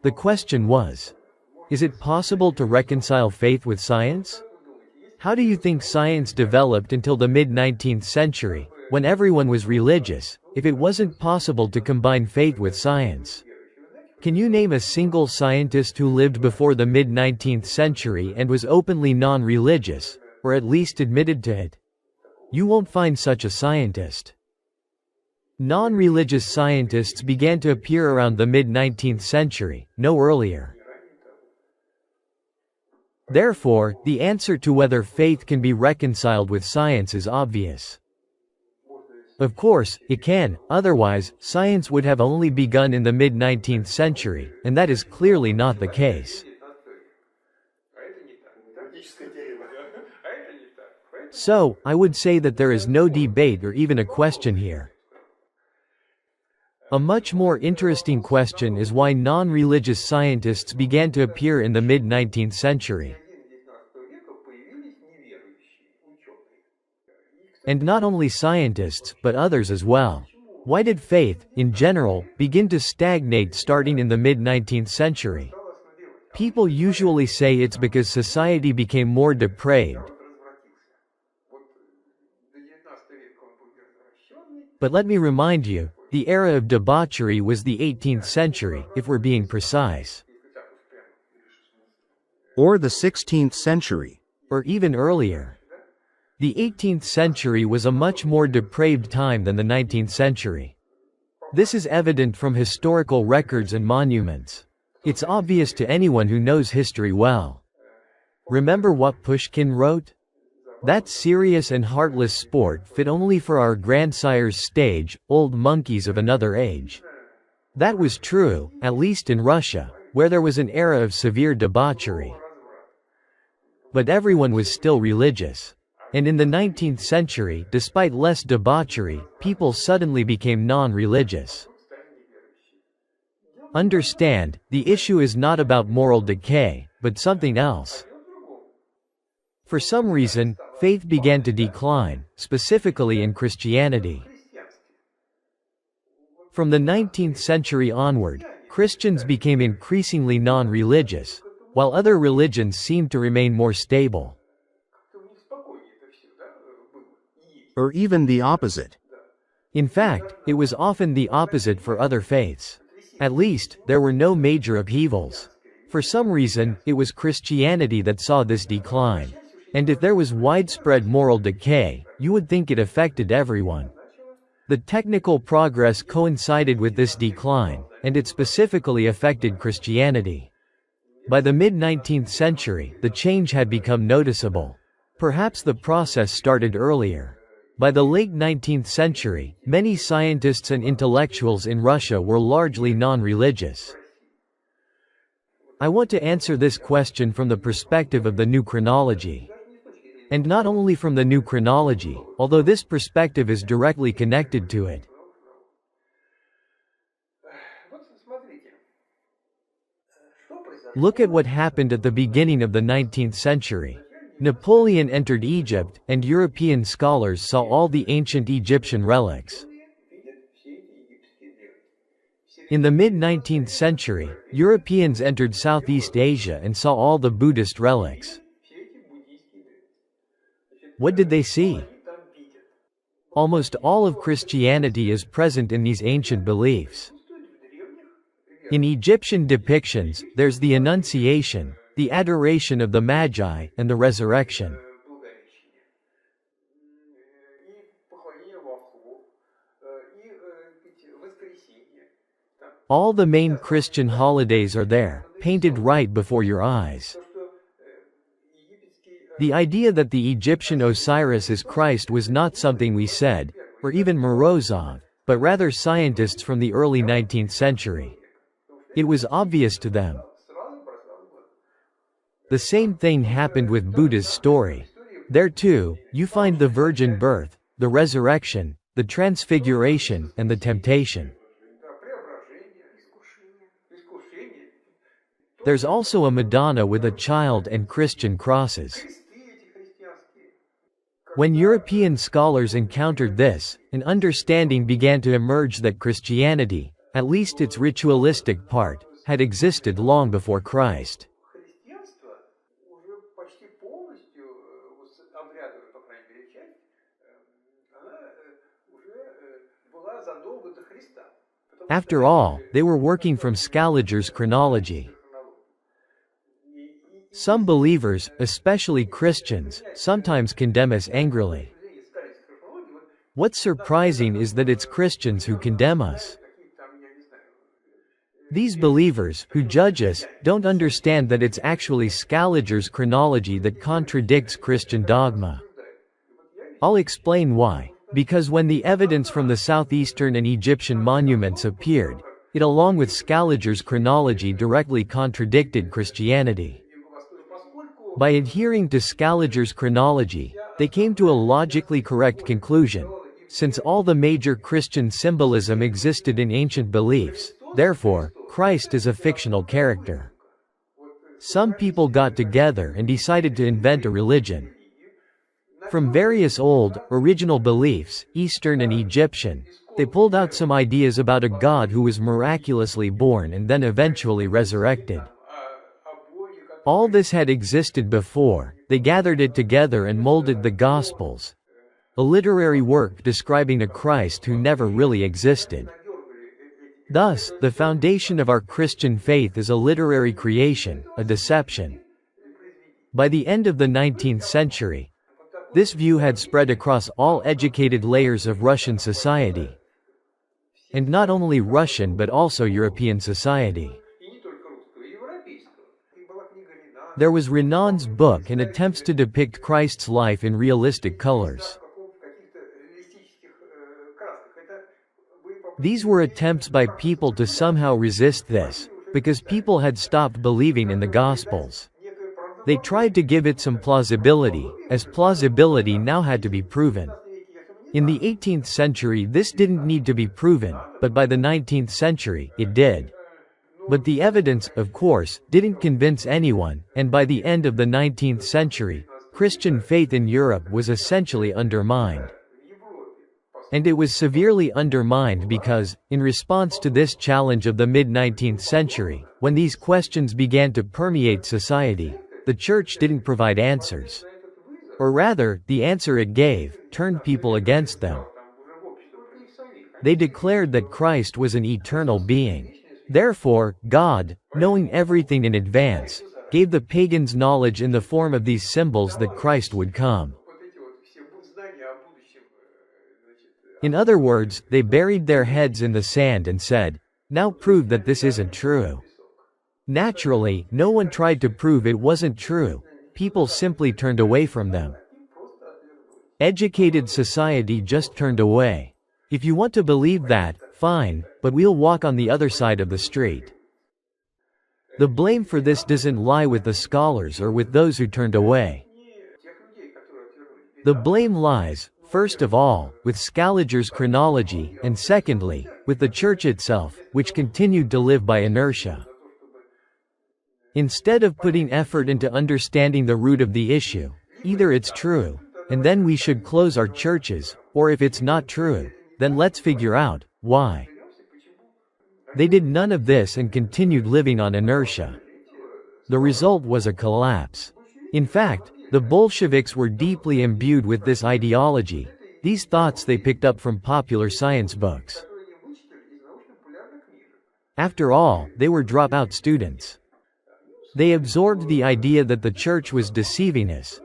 The question was, is it possible to reconcile faith with science? How do you think science developed until the mid-19th century, when everyone was religious, if it wasn't possible to combine faith with science? Can you name a single scientist who lived before the mid-19th century and was openly non-religious, or at least admitted to it? You won't find such a scientist. Non-religious scientists began to appear around the mid-19th century, no earlier. Therefore, the answer to whether faith can be reconciled with science is obvious. Of course, it can, otherwise, science would have only begun in the mid-19th century, and that is clearly not the case. So, I would say that there is no debate or even a question here. A much more interesting question is why non-religious scientists began to appear in the mid-19th century. And not only scientists, but others as well. Why did faith, in general, begin to stagnate starting in the mid-19th century? People usually say it's because society became more depraved. But let me remind you, the era of debauchery was the 18th century, if we're being precise. Or the 16th century. Or even earlier. The 18th century was a much more depraved time than the 19th century. This is evident from historical records and monuments. It's obvious to anyone who knows history well. Remember what Pushkin wrote? That serious and heartless sport fit only for our grandsires' stage, old monkeys of another age. That was true, at least in Russia, where there was an era of severe debauchery. But everyone was still religious. And in the 19th century, despite less debauchery, people suddenly became non-religious. Understand, the issue is not about moral decay, but something else. For some reason, faith began to decline, specifically in Christianity. From the 19th century onward, Christians became increasingly non-religious, while other religions seemed to remain more stable. Or even the opposite. In fact, it was often the opposite for other faiths. At least, there were no major upheavals. For some reason, it was Christianity that saw this decline. And if there was widespread moral decay, you would think it affected everyone. The technical progress coincided with this decline, and it specifically affected Christianity. By the mid-19th century, the change had become noticeable. Perhaps the process started earlier. By the late 19th century, many scientists and intellectuals in Russia were largely non-religious. I want to answer this question from the perspective of the new chronology. And not only from the new chronology, although this perspective is directly connected to it. Look at what happened at the beginning of the 19th century. Napoleon entered Egypt, and European scholars saw all the ancient Egyptian relics. In the mid-19th century, Europeans entered Southeast Asia and saw all the Buddhist relics. What did they see? Almost all of Christianity is present in these ancient beliefs. In Egyptian depictions, there's the Annunciation, the adoration of the Magi, and the resurrection. All the main Christian holidays are there, painted right before your eyes. The idea that the Egyptian Osiris is Christ was not something we said, or even Morozov, but rather scientists from the early 19th century. It was obvious to them. The same thing happened with Buddha's story. There too, you find the virgin birth, the resurrection, the transfiguration, and the temptation. There's also a Madonna with a child and Christian crosses. When European scholars encountered this, an understanding began to emerge that Christianity, at least its ritualistic part, had existed long before Christ. Христианство уже почти полностью, вот обрядовая, по крайней мере, часть, она уже была задолго до Христа. After all, they were working from Scaliger's chronology. Some believers, especially Christians, sometimes condemn us angrily. What's surprising is that it's Christians who condemn us. These believers, who judge us, don't understand that it's actually Scaliger's chronology that contradicts Christian dogma. I'll explain why. Because when the evidence from the southeastern and Egyptian monuments appeared, it along with Scaliger's chronology directly contradicted Christianity. By adhering to Scaliger's chronology, they came to a logically correct conclusion. Since all the major Christian symbolism existed in ancient beliefs, therefore, Christ is a fictional character. Some people got together and decided to invent a religion. From various old, original beliefs, Eastern and Egyptian, they pulled out some ideas about a God who was miraculously born and then eventually resurrected. All this had existed before, they gathered it together and molded the Gospels, a literary work describing a Christ who never really existed. Thus, the foundation of our Christian faith is a literary creation, a deception. By the end of the 19th century, this view had spread across all educated layers of Russian society. And not only Russian but also European society. There was Renan's book and attempts to depict Christ's life in realistic colors. These were attempts by people to somehow resist this, because people had stopped believing in the Gospels. They tried to give it some plausibility, as plausibility now had to be proven. In the 18th century this didn't need to be proven, but by the 19th century, it did. But the evidence, of course, didn't convince anyone, and by the end of the 19th century, Christian faith in Europe was essentially undermined. And it was severely undermined because, in response to this challenge of the mid-19th century, when these questions began to permeate society, the Church didn't provide answers. Or rather, the answer it gave turned people against them. They declared that Christ was an eternal being. Therefore, God, knowing everything in advance, gave the pagans knowledge in the form of these symbols that Christ would come. In other words, they buried their heads in the sand and said, "Now prove that this isn't true." Naturally, no one tried to prove it wasn't true. People simply turned away from them. Educated society just turned away. If you want to believe that, fine, but we'll walk on the other side of the street. The blame for this doesn't lie with the scholars or with those who turned away. The blame lies, first of all, with Scaliger's chronology, and secondly, with the Church itself, which continued to live by inertia. Instead of putting effort into understanding the root of the issue, either it's true, and then we should close our churches, or if it's not true, then let's figure out why. They did none of this and continued living on inertia. The result was a collapse. In fact, the Bolsheviks were deeply imbued with this ideology. These thoughts they picked up from popular science books. After all, they were dropout students. They absorbed the idea that the Church was deceiving us,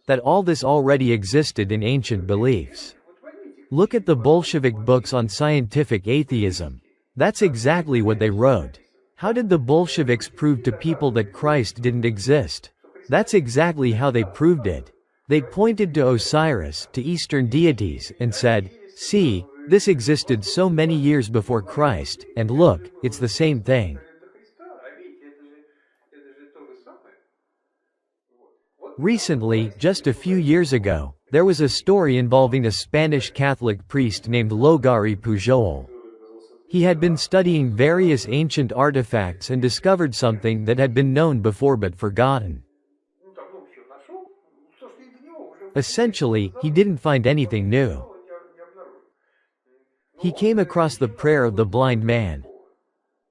that all this already existed in ancient beliefs. Look at the Bolshevik books on scientific atheism. That's exactly what they wrote. How did the Bolsheviks prove to people that Christ didn't exist? That's exactly how they proved it. They pointed to Osiris, to Eastern deities, and said, "See, this existed so many years before Christ, and look, it's the same thing." Recently, just a few years ago, there was a story involving a Spanish Catholic priest named Logari Pujol. He had been studying various ancient artifacts and discovered something that had been known before but forgotten. Essentially, he didn't find anything new. He came across the prayer of the blind man.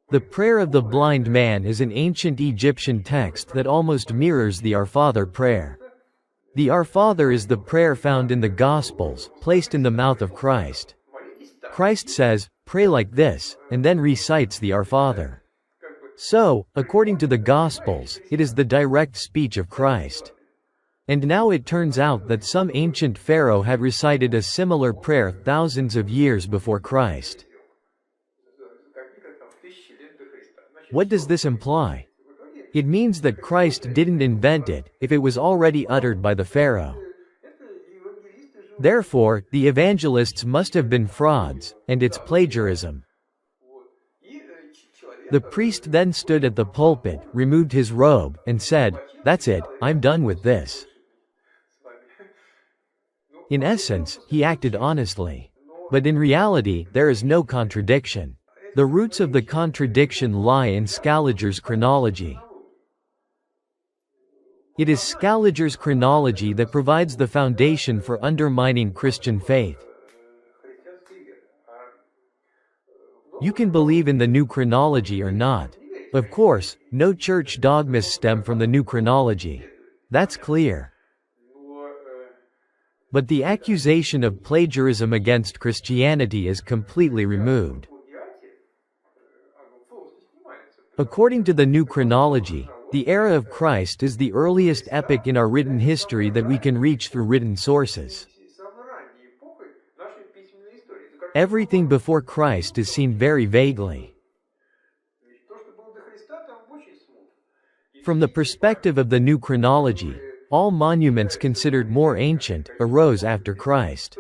The prayer of the blind man is an ancient Egyptian text that almost mirrors the Our Father prayer. The Our Father is the prayer found in the Gospels, placed in the mouth of Christ. Christ says, "Pray like this," and then recites the Our Father. So, according to the Gospels, it is the direct speech of Christ. And now it turns out that some ancient pharaoh had recited a similar prayer thousands of years before Christ. What does this imply? It means that Christ didn't invent it, if it was already uttered by the pharaoh. Therefore, the evangelists must have been frauds, and it's plagiarism. The priest then stood at the pulpit, removed his robe, and said, "That's it, I'm done with this." In essence, he acted honestly. But in reality, there is no contradiction. The roots of the contradiction lie in Scaliger's chronology. It is Scaliger's chronology that provides the foundation for undermining Christian faith. You can believe in the new chronology or not. Of course, no church dogmas stem from the new chronology. That's clear. But the accusation of plagiarism against Christianity is completely removed. According to the new chronology, the era of Christ is the earliest epoch in our written history that we can reach through written sources. Everything before Christ is seen very vaguely. From the perspective of the new chronology, all monuments considered more ancient arose after Christ.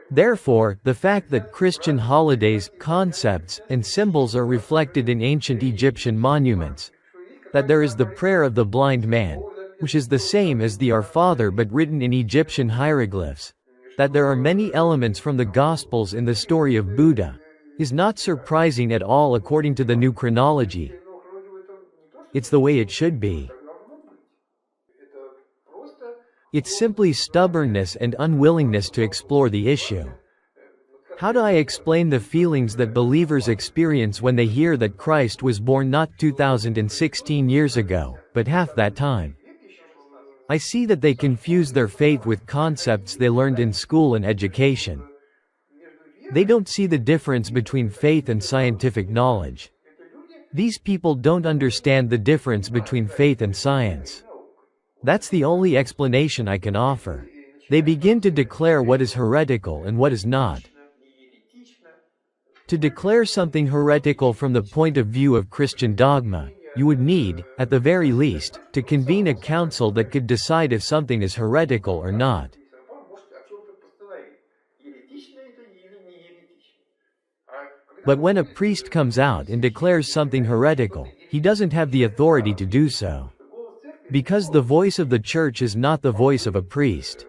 Therefore, the fact that Christian holidays, concepts, and symbols are reflected in ancient Egyptian monuments, that there is the prayer of the blind man, which is the same as the Our Father but written in Egyptian hieroglyphs, that there are many elements from the Gospels in the story of Buddha, is not surprising at all according to the new chronology. It's the way it should be. It's simply stubbornness and unwillingness to explore the issue. How do I explain the feelings that believers experience when they hear that Christ was born not 2016 years ago, but half that time? I see that they confuse their faith with concepts they learned in school and education. They don't see the difference between faith and scientific knowledge. These people don't understand the difference between faith and science. That's the only explanation I can offer. They begin to declare what is heretical and what is not. To declare something heretical from the point of view of Christian dogma, you would need, at the very least, to convene a council that could decide if something is heretical or not. But when a priest comes out and declares something heretical, he doesn't have the authority to do so. Because the voice of the church is not the voice of a priest.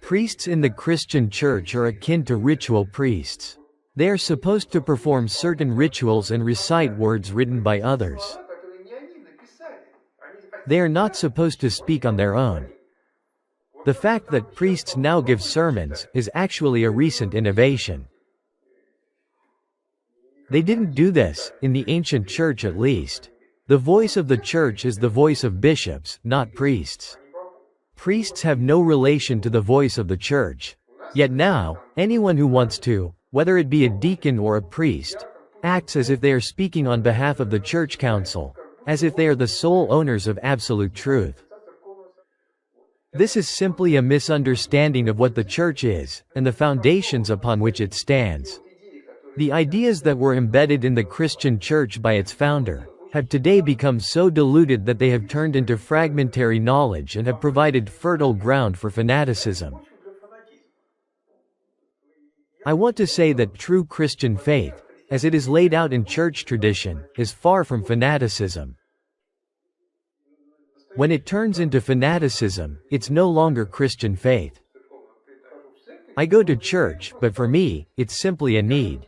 Priests in the Christian church are akin to ritual priests. They are supposed to perform certain rituals and recite words written by others. They are not supposed to speak on their own. The fact that priests now give sermons is actually a recent innovation. They didn't do this, in the ancient church at least. The voice of the church is the voice of bishops, not priests. Priests have no relation to the voice of the church. Yet now, anyone who wants to, whether it be a deacon or a priest, acts as if they are speaking on behalf of the church council, as if they are the sole owners of absolute truth. This is simply a misunderstanding of what the church is, and the foundations upon which it stands. The ideas that were embedded in the Christian church by its founder have today become so diluted that they have turned into fragmentary knowledge and have provided fertile ground for fanaticism. I want to say that true Christian faith, as it is laid out in church tradition, is far from fanaticism. When it turns into fanaticism, it's no longer Christian faith. I go to church, but for me, it's simply a need.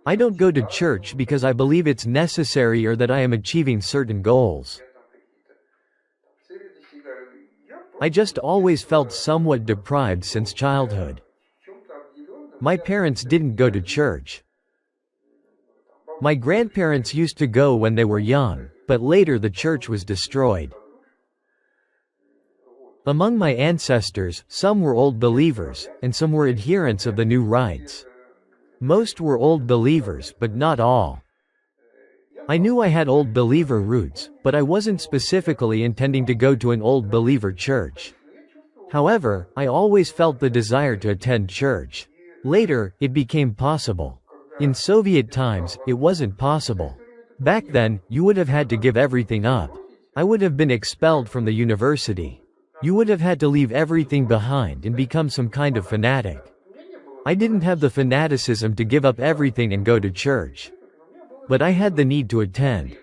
I don't go to church because I believe it's necessary or that I am achieving certain goals. I just always felt somewhat deprived since childhood. My parents didn't go to church. My grandparents used to go when they were young, but later the church was destroyed. Among my ancestors, some were old believers, and some were adherents of the new rites. Most were old believers, but not all. I knew I had old believer roots, but I wasn't specifically intending to go to an old believer church. However, I always felt the desire to attend church. Later, it became possible. In Soviet times, it wasn't possible. Back then, you would have had to give everything up. I would have been expelled from the university. You would have had to leave everything behind and become some kind of fanatic. I didn't have the fanaticism to give up everything and go to church. But I had the need to attend.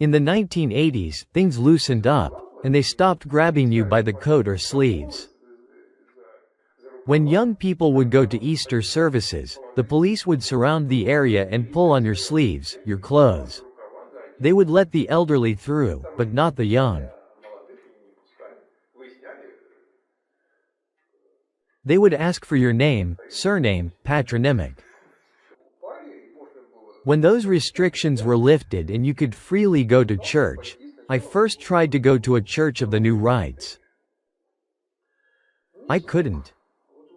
In the 1980s, things loosened up, and they stopped grabbing you by the coat or sleeves. When young people would go to Easter services, the police would surround the area and pull on your sleeves, your clothes. They would let the elderly through, but not the young. They would ask for your name, surname, patronymic. When those restrictions were lifted and you could freely go to church, I first tried to go to a church of the new rites. I couldn't.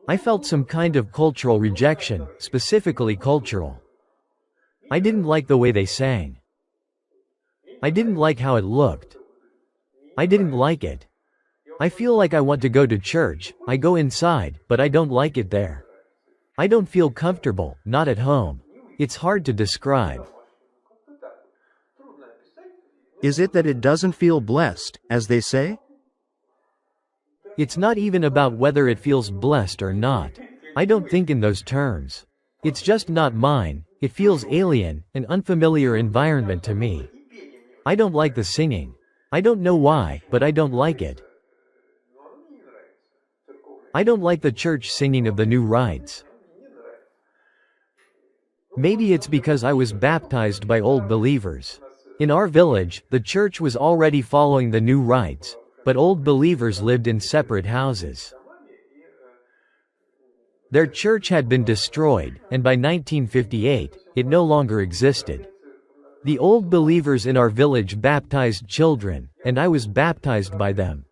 I felt some kind of cultural rejection, specifically cultural. I didn't like the way they sang. I didn't like how it looked. I didn't like it. I feel like I want to go to church, I go inside, but I don't like it there. I don't feel comfortable, not at home. It's hard to describe. Is it that it doesn't feel blessed, as they say? It's not even about whether it feels blessed or not. I don't think in those terms. It's just not mine. It feels alien, an unfamiliar environment to me. I don't like the singing. I don't know why, but I don't like it. I don't like the church singing of the new rites. Maybe it's because I was baptized by old believers. In our village, the church was already following the new rites, but old believers lived in separate houses. Their church had been destroyed, and by 1958, it no longer existed. The old believers in our village baptized children, and I was baptized by them.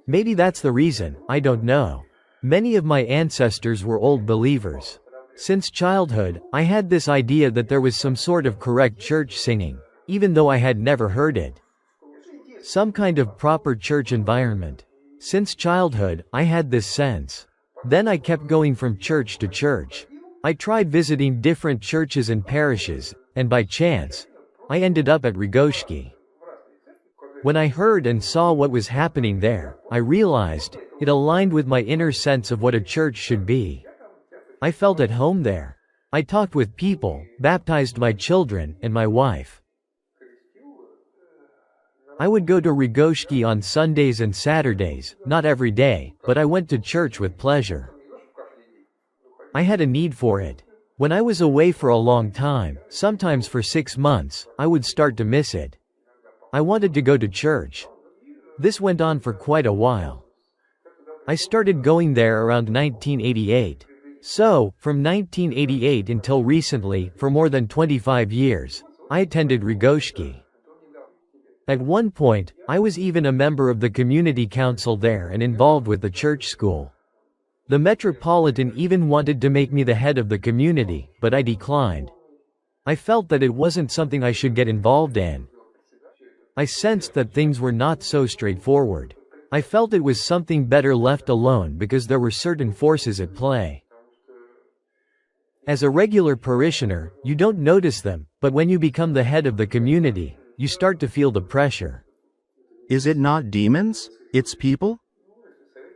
Maybe that's the reason, I don't know. Many of my ancestors were old believers. Since childhood, I had this idea that there was some sort of correct church singing, even though I had never heard it. Some kind of proper church environment. Since childhood, I had this sense. Then I kept going from church to church. I tried visiting different churches and parishes, and by chance, I ended up at Rygoshki. When I heard and saw what was happening there, I realized it aligned with my inner sense of what a church should be. I felt at home there. I talked with people, baptized my children, and my wife. I would go to Rygoshki on Sundays and Saturdays, not every day, but I went to church with pleasure. I had a need for it. When I was away for a long time, sometimes for 6 months, I would start to miss it. I wanted to go to church. This went on for quite a while. I started going there around 1988. So, from 1988 until recently, for more than 25 years, I attended Rygoshki. At one point, I was even a member of the community council there and involved with the church school. The Metropolitan even wanted to make me the head of the community, but I declined. I felt that it wasn't something I should get involved in. I sensed that things were not so straightforward. I felt it was something better left alone because there were certain forces at play. As a regular parishioner, you don't notice them, but when you become the head of the community, you start to feel the pressure. Is it not demons? It's people?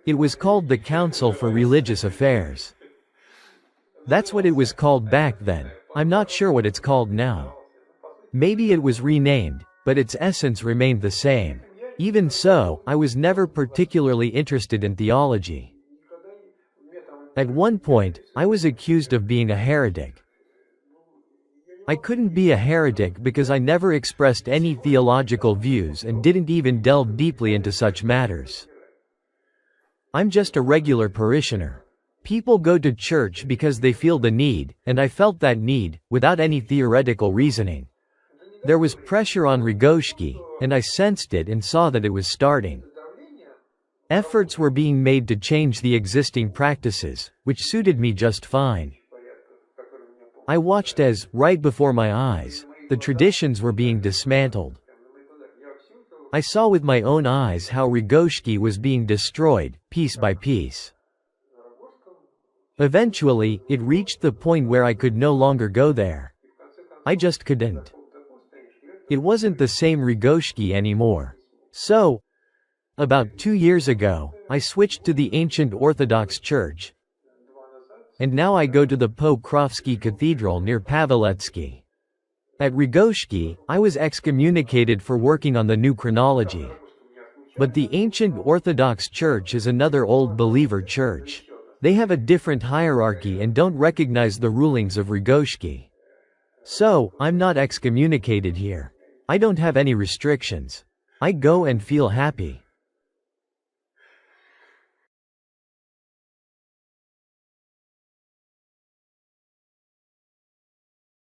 It was called the Council for Religious Affairs. That's what it was called back then. I'm not sure what it's called now. Maybe it was renamed, but its essence remained the same. Even so, I was never particularly interested in theology. At one point, I was accused of being a heretic. I couldn't be a heretic because I never expressed any theological views and didn't even delve deeply into such matters. I'm just a regular parishioner. People go to church because they feel the need, and I felt that need, without any theoretical reasoning. There was pressure on Rygoshki, and I sensed it and saw that it was starting. Efforts were being made to change the existing practices, which suited me just fine. I watched as, right before my eyes, the traditions were being dismantled. I saw with my own eyes how Rygoshki was being destroyed, piece by piece. Eventually, it reached the point where I could no longer go there. I just couldn't. It wasn't the same Rygoshki anymore. So, about 2 years ago, I switched to the ancient Orthodox Church. And now I go to the Pokrovsky Cathedral near Paveletsky. At Rygoshki, I was excommunicated for working on the new chronology. But the ancient Orthodox Church is another old believer church. They have a different hierarchy and don't recognize the rulings of Rygoshki. So, I'm not excommunicated here. I don't have any restrictions. I go and feel happy.